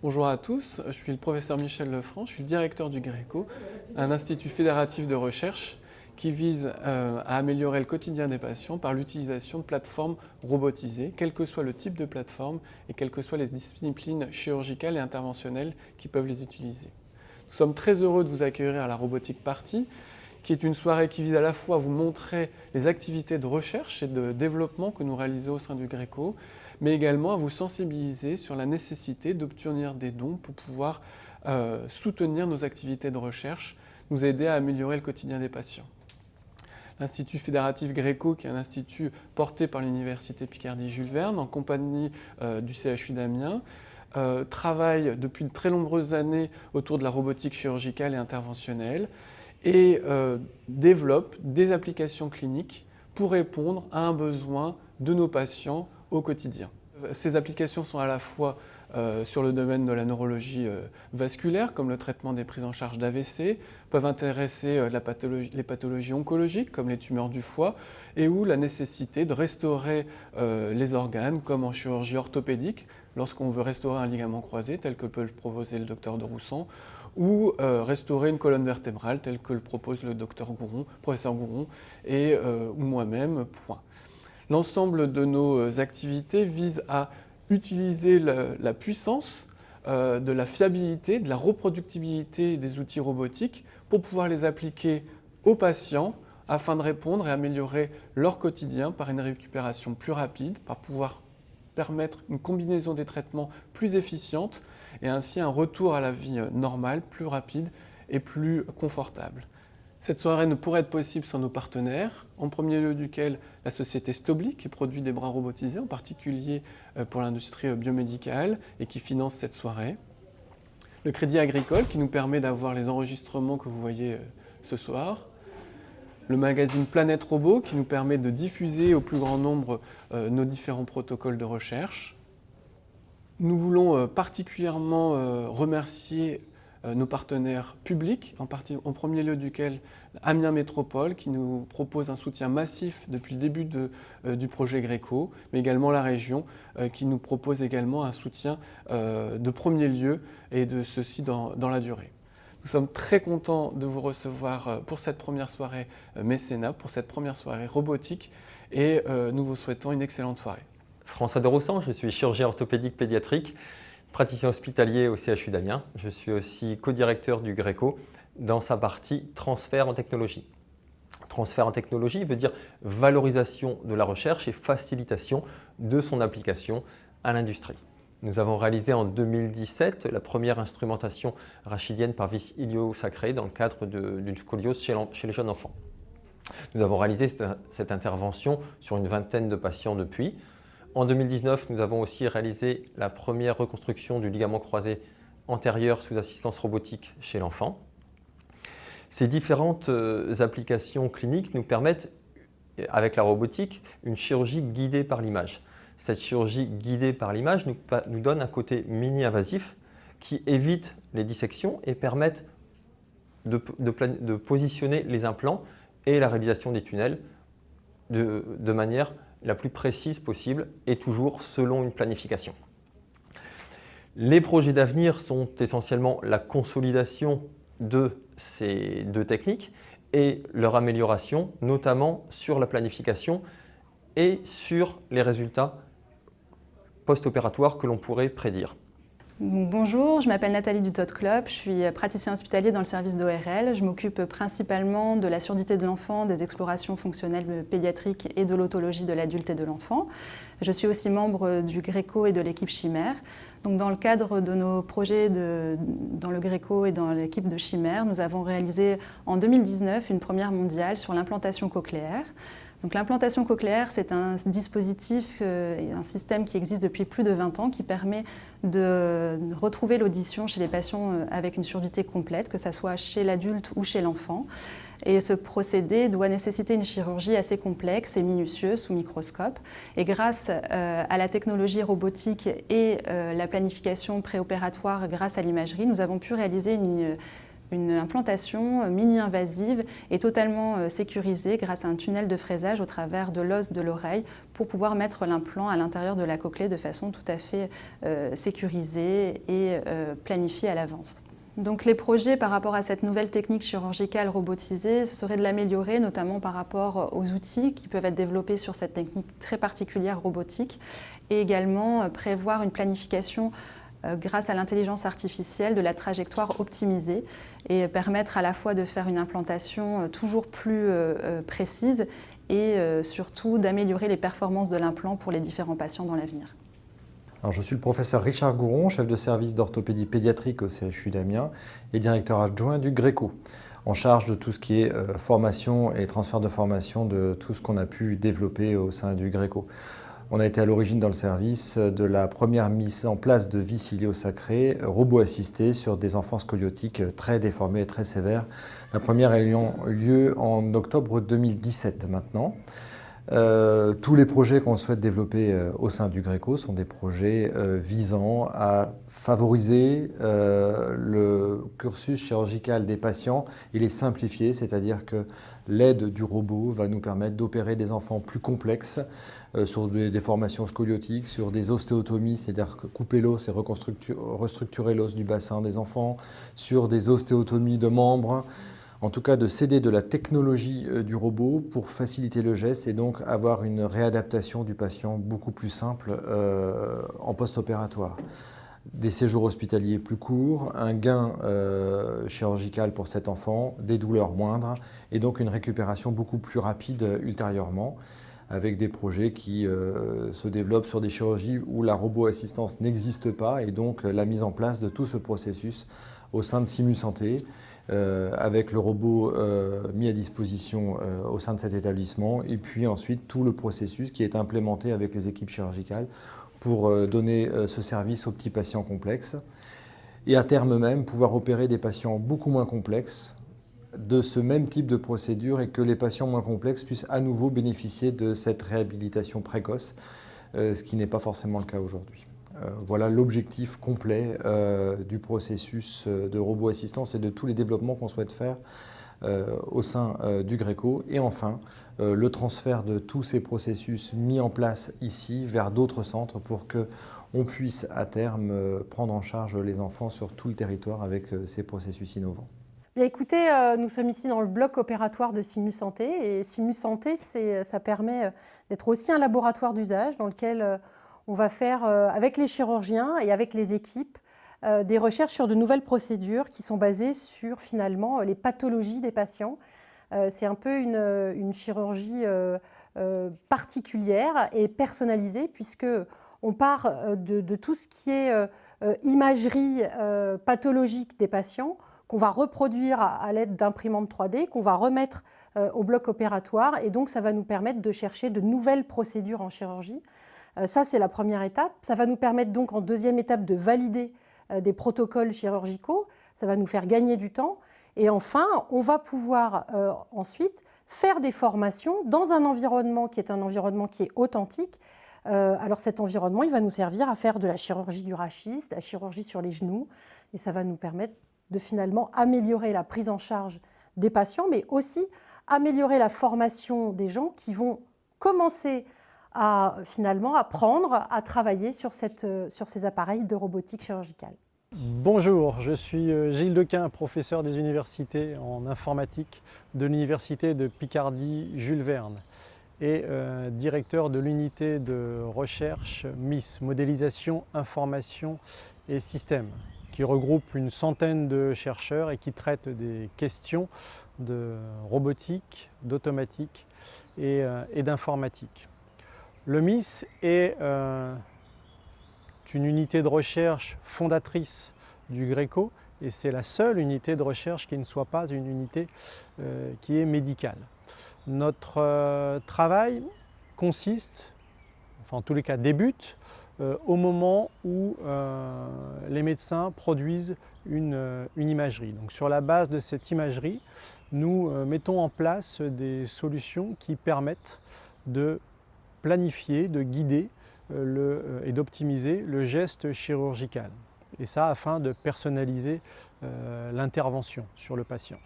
Bonjour à tous, je suis le professeur Michel Lefranc, je suis le directeur du GRECO, un institut fédératif de recherche qui vise à améliorer le quotidien des patients par l'utilisation de plateformes robotisées, quel que soit le type de plateforme et quelles que soient les disciplines chirurgicales et interventionnelles qui peuvent les utiliser. Nous sommes très heureux de vous accueillir à la Robotique Party, qui est une soirée qui vise à la fois à vous montrer les activités de recherche et de développement que nous réalisons au sein du GRECO, mais également à vous sensibiliser sur la nécessité d'obtenir des dons pour pouvoir soutenir nos activités de recherche, nous aider à améliorer le quotidien des patients. L'Institut fédératif GRECO, qui est un institut porté par l'Université Picardie-Jules Verne, en compagnie du CHU d'Amiens, travaille depuis de très nombreuses années autour de la robotique chirurgicale et interventionnelle et développe des applications cliniques pour répondre à un besoin de nos patients au quotidien. Ces applications sont à la fois sur le domaine de la neurologie vasculaire, comme le traitement des prises en charge d'AVC, peuvent intéresser les pathologies oncologiques, comme les tumeurs du foie, et où la nécessité de restaurer les organes, comme en chirurgie orthopédique, lorsqu'on veut restaurer un ligament croisé, tel que peut le proposer le docteur de Roussan, ou restaurer une colonne vertébrale, tel que le propose le professeur Gouron, ou moi-même, point. L'ensemble de nos activités vise à utiliser la puissance, de la fiabilité, de la reproductibilité des outils robotiques pour pouvoir les appliquer aux patients afin de répondre et améliorer leur quotidien par une récupération plus rapide, par pouvoir permettre une combinaison des traitements plus efficiente et ainsi un retour à la vie normale, plus rapide et plus confortable. Cette soirée ne pourrait être possible sans nos partenaires, en premier lieu duquel la société Stobli, qui produit des bras robotisés, en particulier pour l'industrie biomédicale, et qui finance cette soirée. Le Crédit Agricole, qui nous permet d'avoir les enregistrements que vous voyez ce soir. Le magazine Planète Robot, qui nous permet de diffuser au plus grand nombre nos différents protocoles de recherche. Nous voulons particulièrement remercier nos partenaires publics, en premier lieu duquel Amiens Métropole, qui nous propose un soutien massif depuis le début du projet GRECO, mais également la région, qui nous propose également un soutien de premier lieu, et de ceci dans la durée. Nous sommes très contents de vous recevoir pour cette première soirée mécénat, pour cette première soirée robotique, et nous vous souhaitons une excellente soirée. François de Roussan, je suis chirurgien orthopédique pédiatrique, praticien hospitalier au CHU d'Amiens. Je suis aussi co-directeur du GRECO dans sa partie transfert en technologie. Transfert en technologie veut dire valorisation de la recherche et facilitation de son application à l'industrie. Nous avons réalisé en 2017 la première instrumentation rachidienne par vis ilio-sacrée dans le cadre d'une scoliose chez les jeunes enfants. Nous avons réalisé cette intervention sur une vingtaine de patients depuis. En 2019, nous avons aussi réalisé la première reconstruction du ligament croisé antérieur sous assistance robotique chez l'enfant. Ces différentes applications cliniques nous permettent, avec la robotique, une chirurgie guidée par l'image. Cette chirurgie guidée par l'image nous donne un côté mini-invasif qui évite les dissections et permettent de positionner les implants et la réalisation des tunnels de manière la plus précise possible et toujours selon une planification. Les projets d'avenir sont essentiellement la consolidation de ces deux techniques et leur amélioration, notamment sur la planification et sur les résultats post-opératoires que l'on pourrait prédire. Bonjour, je m'appelle Nathalie Dutot-Clop, je suis praticien hospitalier dans le service d'ORL. Je m'occupe principalement de la surdité de l'enfant, des explorations fonctionnelles pédiatriques et de l'autologie de l'adulte et de l'enfant. Je suis aussi membre du GRECO et de l'équipe Chimère. Donc, dans le cadre de nos projets dans le GRECO et dans l'équipe de Chimère, nous avons réalisé en 2019 une première mondiale sur l'implantation cochléaire. Donc, l'implantation cochléaire, c'est un dispositif et un système qui existe depuis plus de 20 ans qui permet de retrouver l'audition chez les patients avec une surdité complète, que ce soit chez l'adulte ou chez l'enfant. Et ce procédé doit nécessiter une chirurgie assez complexe et minutieuse sous microscope. Et grâce à la technologie robotique et la planification préopératoire grâce à l'imagerie, nous avons pu réaliser Une implantation mini-invasive est totalement sécurisée grâce à un tunnel de fraisage au travers de l'os de l'oreille pour pouvoir mettre l'implant à l'intérieur de la cochlée de façon tout à fait sécurisée et planifiée à l'avance. Donc les projets par rapport à cette nouvelle technique chirurgicale robotisée, ce serait de l'améliorer, notamment par rapport aux outils qui peuvent être développés sur cette technique très particulière robotique, et également prévoir une planification grâce à l'intelligence artificielle de la trajectoire optimisée et permettre à la fois de faire une implantation toujours plus précise et surtout d'améliorer les performances de l'implant pour les différents patients dans l'avenir. Alors, je suis le professeur Richard Gouron, chef de service d'orthopédie pédiatrique au CHU d'Amiens et directeur adjoint du GRECO, en charge de tout ce qui est formation et transfert de formation de tout ce qu'on a pu développer au sein du GRECO. On a été à l'origine dans le service de la première mise en place de vis ilio-sacrés robot assistés sur des enfants scoliotiques très déformés et très sévères. La première ayant lieu en octobre 2017 maintenant. Tous les projets qu'on souhaite développer au sein du GRECO sont des projets visant à favoriser le cursus chirurgical des patients et les simplifier, c'est-à-dire que l'aide du robot va nous permettre d'opérer des enfants plus complexes sur des déformations scoliotiques, sur des ostéotomies, c'est-à-dire couper l'os et restructurer l'os du bassin des enfants, sur des ostéotomies de membres. En tout cas, de céder de la technologie du robot pour faciliter le geste et donc avoir une réadaptation du patient beaucoup plus simple en post-opératoire. Des séjours hospitaliers plus courts, un gain chirurgical pour cet enfant, des douleurs moindres et donc une récupération beaucoup plus rapide ultérieurement, avec des projets qui se développent sur des chirurgies où la robot-assistance n'existe pas et donc la mise en place de tout ce processus au sein de Simu Santé, avec le robot mis à disposition au sein de cet établissement, et puis ensuite tout le processus qui est implémenté avec les équipes chirurgicales pour donner ce service aux petits patients complexes, et à terme même pouvoir opérer des patients beaucoup moins complexes de ce même type de procédure et que les patients moins complexes puissent à nouveau bénéficier de cette réhabilitation précoce, ce qui n'est pas forcément le cas aujourd'hui. Voilà l'objectif complet du processus de robot-assistance et de tous les développements qu'on souhaite faire au sein du GRECO. Et enfin, le transfert de tous ces processus mis en place ici vers d'autres centres pour qu'on puisse à terme prendre en charge les enfants sur tout le territoire avec ces processus innovants. Bien, écoutez, nous sommes ici dans le bloc opératoire de Simu Santé. Et Simu Santé, ça permet d'être aussi un laboratoire d'usage dans lequel on va faire, avec les chirurgiens et avec les équipes, des recherches sur de nouvelles procédures qui sont basées sur, finalement, les pathologies des patients. C'est un peu une chirurgie particulière et personnalisée, puisqu'on part de tout ce qui est imagerie pathologique des patients, qu'on va reproduire à l'aide d'imprimantes 3D, qu'on va remettre au bloc opératoire. Et donc, ça va nous permettre de chercher de nouvelles procédures en chirurgie. Ça, c'est la première étape. Ça va nous permettre donc en deuxième étape de valider des protocoles chirurgicaux. Ça va nous faire gagner du temps. Et enfin, on va pouvoir ensuite faire des formations dans un environnement qui est authentique. Alors cet environnement, il va nous servir à faire de la chirurgie du rachis, de la chirurgie sur les genoux. Et ça va nous permettre de finalement améliorer la prise en charge des patients, mais aussi améliorer la formation des gens qui vont commencer à finalement apprendre à travailler sur ces appareils de robotique chirurgicale. Bonjour, je suis Gilles Dequin, professeur des universités en informatique de l'université de Picardie Jules Verne et directeur de l'unité de recherche MIS, modélisation, information et systèmes, qui regroupe une centaine de chercheurs et qui traite des questions de robotique, d'automatique et d'informatique. Le MIS est une unité de recherche fondatrice du GRECO et c'est la seule unité de recherche qui ne soit pas une unité qui est médicale. Notre travail consiste, enfin en tous les cas débute, au moment où les médecins produisent une imagerie. Donc sur la base de cette imagerie, nous mettons en place des solutions qui permettent de planifier, de guider et d'optimiser le geste chirurgical. et ça afin de personnaliser l'intervention sur le patient.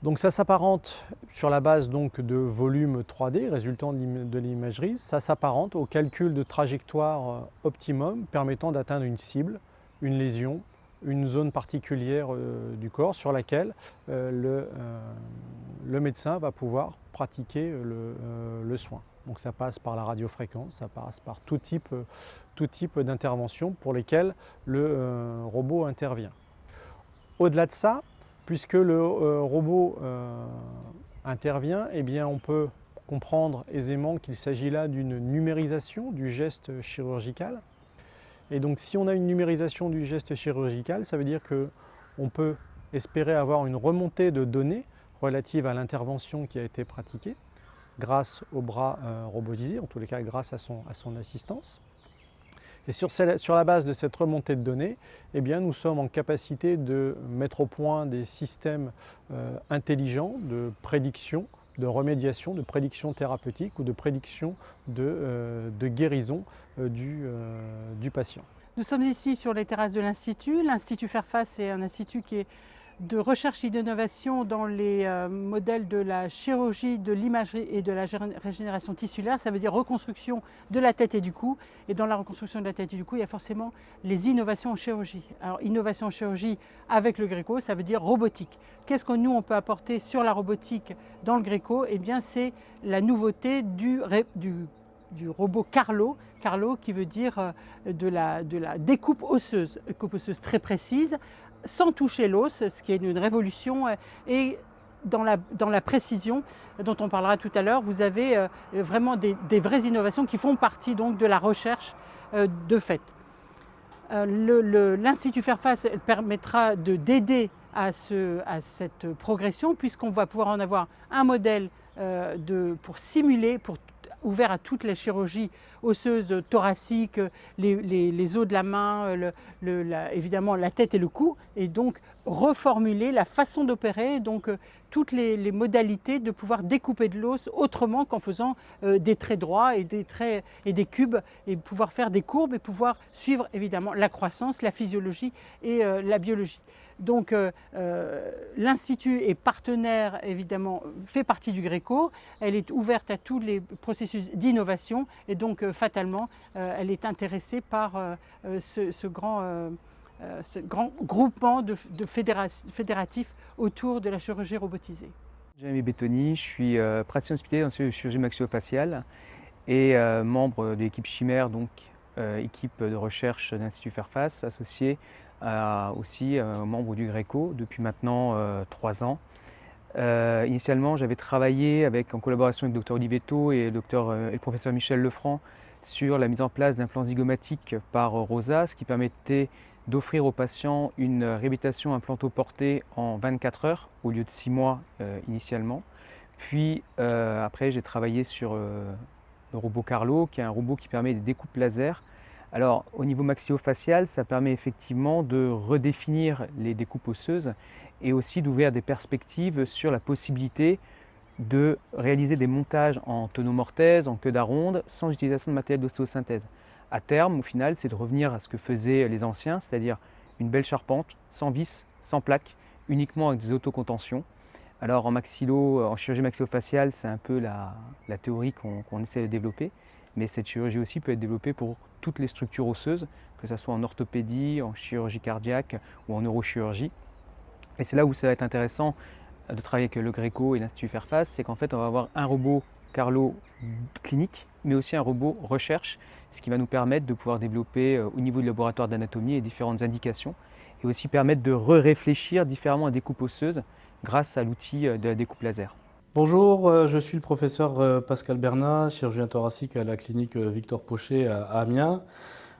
Donc ça s'apparente sur la base donc de volumes 3D résultant de l'imagerie, ça s'apparente au calcul de trajectoire optimum permettant d'atteindre une cible, une lésion, une zone particulière du corps sur laquelle le médecin va pouvoir pratiquer le soin. Donc ça passe par la radiofréquence, ça passe par tout type d'interventions pour lesquelles le robot intervient. Au-delà de ça, puisque le robot intervient, eh bien on peut comprendre aisément qu'il s'agit là d'une numérisation du geste chirurgical. Et donc si on a une numérisation du geste chirurgical, ça veut dire qu'on peut espérer avoir une remontée de données relatives à l'intervention qui a été pratiquée grâce au bras robotisé, en tous les cas grâce à son assistance. Et sur la base de cette remontée de données, eh bien, nous sommes en capacité de mettre au point des systèmes intelligents de prédiction, de remédiation, de prédiction thérapeutique ou de prédiction de guérison du patient. Nous sommes ici sur les terrasses de l'Institut. L'Institut Fairfax est un institut qui est de recherche et d'innovation dans les modèles de la chirurgie, de l'imagerie et de la régénération tissulaire. Ça veut dire reconstruction de la tête et du cou. Et dans la reconstruction de la tête et du cou, il y a forcément les innovations en chirurgie. Alors, innovation en chirurgie avec le Greco, ça veut dire robotique. Qu'est-ce que nous, on peut apporter sur la robotique dans le Greco? Eh bien, c'est la nouveauté du robot Carlo. Carlo qui veut dire de la découpe osseuse très précise, sans toucher l'os, ce qui est une révolution. Et dans la précision dont on parlera tout à l'heure, vous avez vraiment des vraies innovations qui font partie donc de la recherche de fait. L'Institut Fairfax permettra d'aider à cette progression, puisqu'on va pouvoir en avoir un modèle pour simuler, ouvert à toutes les chirurgies osseuses, thoraciques, les os de la main, évidemment la tête et le cou, et donc reformuler la façon d'opérer, donc toutes les modalités de pouvoir découper de l'os autrement qu'en faisant des traits droits et des cubes, et pouvoir faire des courbes et pouvoir suivre évidemment la croissance, la physiologie et la biologie. Donc l'Institut est partenaire, évidemment, fait partie du Greco, elle est ouverte à tous les processus d'innovation et donc fatalement elle est intéressée par ce grand groupement de fédératifs autour de la chirurgie robotisée. Jérémy Bettoni, je suis praticien hospitalier dans la chirurgie maxillofaciale et membre de l'équipe Chimère, donc équipe de recherche de l'Institut Fairfax, associé aussi membre du Greco depuis maintenant 3 ans. Initialement, j'avais travaillé en collaboration avec le Dr Olivetto et le professeur Michel Lefranc sur la mise en place d'implants zygomatiques par ROSA, ce qui permettait d'offrir aux patients une réhabilitation implantoportée en 24 heures au lieu de 6 mois initialement. Puis après, j'ai travaillé sur le robot Carlo, qui est un robot qui permet des découpes laser. Alors au niveau maxillofacial, ça permet effectivement de redéfinir les découpes osseuses et aussi d'ouvrir des perspectives sur la possibilité de réaliser des montages en tonomortaise, en queue d'aronde, sans utilisation de matériel d'ostéosynthèse. À terme, au final, c'est de revenir à ce que faisaient les anciens, c'est-à-dire une belle charpente, sans vis, sans plaque, uniquement avec des autocontentions. Alors en chirurgie maxillofaciale, c'est un peu la théorie qu'on essaie de développer, mais cette chirurgie aussi peut être développée pour toutes les structures osseuses, que ce soit en orthopédie, en chirurgie cardiaque ou en neurochirurgie. Et c'est là où ça va être intéressant de travailler avec le Greco et l'Institut Fairfax, c'est qu'en fait on va avoir un robot Carlo clinique, mais aussi un robot recherche, ce qui va nous permettre de pouvoir développer au niveau du laboratoire d'anatomie et différentes indications, et aussi permettre de réfléchir différemment à des découpes osseuses grâce à l'outil de la découpe laser. Bonjour, je suis le professeur Pascal Bernat, chirurgien thoracique à la clinique Victor Pochet à Amiens.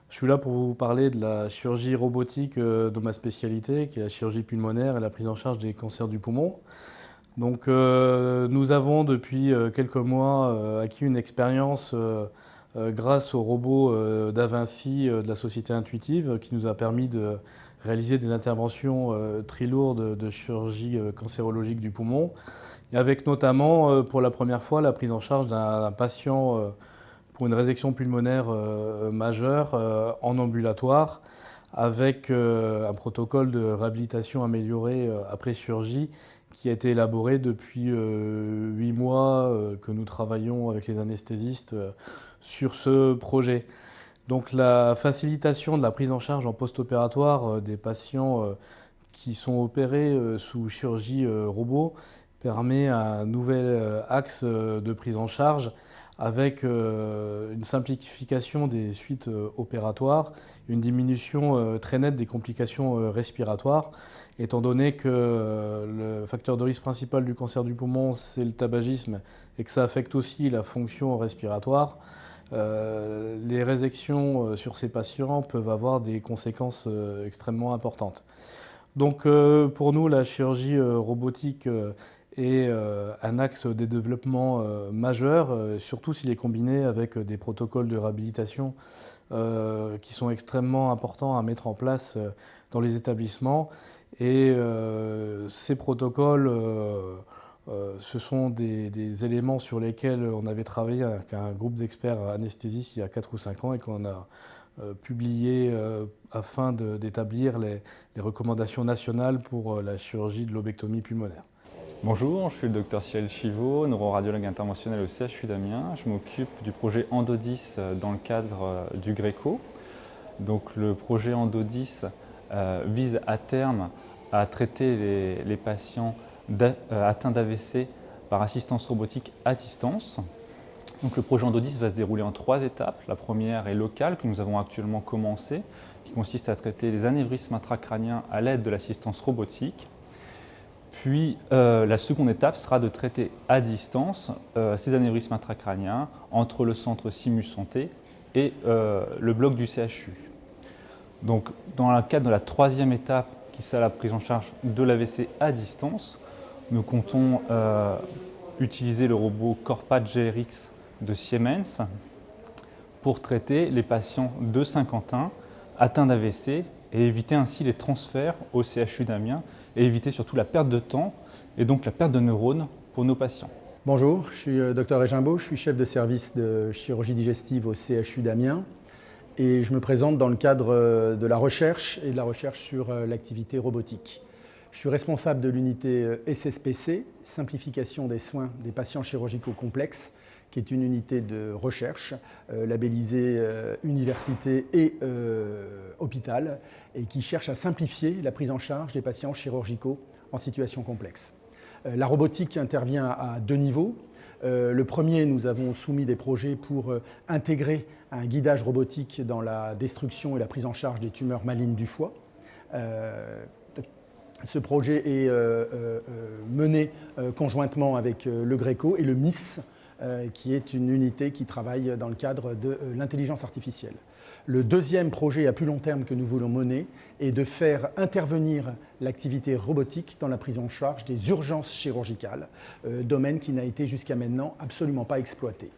Je suis là pour vous parler de la chirurgie robotique de ma spécialité, qui est la chirurgie pulmonaire et la prise en charge des cancers du poumon. Donc, nous avons depuis quelques mois acquis une expérience grâce au robot d'Avinci de la société Intuitive, qui nous a permis de réaliser des interventions très lourdes de chirurgie cancérologique du poumon, et avec notamment pour la première fois la prise en charge d'un patient pour une résection pulmonaire majeure en ambulatoire, avec un protocole de réhabilitation amélioré après chirurgie qui a été élaboré depuis 8 mois que nous travaillons avec les anesthésistes sur ce projet. Donc la facilitation de la prise en charge en post-opératoire des patients qui sont opérés sous chirurgie robot permet un nouvel axe de prise en charge avec une simplification des suites opératoires, une diminution très nette des complications respiratoires, étant donné que le facteur de risque principal du cancer du poumon, c'est le tabagisme, et que ça affecte aussi la fonction respiratoire. Les résections sur ces patients peuvent avoir des conséquences extrêmement importantes. Donc pour nous, la chirurgie robotique est un axe de développement majeur, surtout s'il est combiné avec des protocoles de réhabilitation qui sont extrêmement importants à mettre en place dans les établissements. Et ces protocoles, ce sont des éléments sur lesquels on avait travaillé avec un groupe d'experts anesthésistes il y a 4 ou 5 ans et qu'on a publié afin d'établir les recommandations nationales pour la chirurgie de lobectomie pulmonaire. Bonjour, je suis le docteur Cyril Chivot, neuroradiologue interventionnel au CHU d'Amiens. Je m'occupe du projet Endo10 dans le cadre du GRECO. Donc, le projet Endo10 vise à terme à traiter les patients atteints d'AVC par assistance robotique à distance. Donc, le projet Endo10 va se dérouler en 3 étapes. La première est locale, que nous avons actuellement commencé, qui consiste à traiter les anévrismes intracrâniens à l'aide de l'assistance robotique. Puis la seconde étape sera de traiter à distance ces anévrismes intracrâniens entre le centre Simu Santé et le bloc du CHU. Donc, dans le cadre de la 3e étape, qui sera la prise en charge de l'AVC à distance, nous comptons utiliser le robot CorPath GRX de Siemens pour traiter les patients de Saint-Quentin atteints d'AVC et éviter ainsi les transferts au CHU d'Amiens et éviter surtout la perte de temps et donc la perte de neurones pour nos patients. Bonjour, je suis Dr Régimbaud, je suis chef de service de chirurgie digestive au CHU d'Amiens et je me présente dans le cadre de la recherche et de la recherche sur l'activité robotique. Je suis responsable de l'unité SSPC, simplification des soins des patients chirurgicaux complexes, qui est une unité de recherche labellisée université et hôpital et qui cherche à simplifier la prise en charge des patients chirurgicaux en situation complexe. La robotique intervient à 2 niveaux. Le premier, nous avons soumis des projets pour intégrer un guidage robotique dans la destruction et la prise en charge des tumeurs malignes du foie. Ce projet est mené conjointement avec le GRECO et le MIS, qui est une unité qui travaille dans le cadre de l'intelligence artificielle. Le deuxième projet à plus long terme que nous voulons mener est de faire intervenir l'activité robotique dans la prise en charge des urgences chirurgicales, domaine qui n'a été jusqu'à maintenant absolument pas exploité.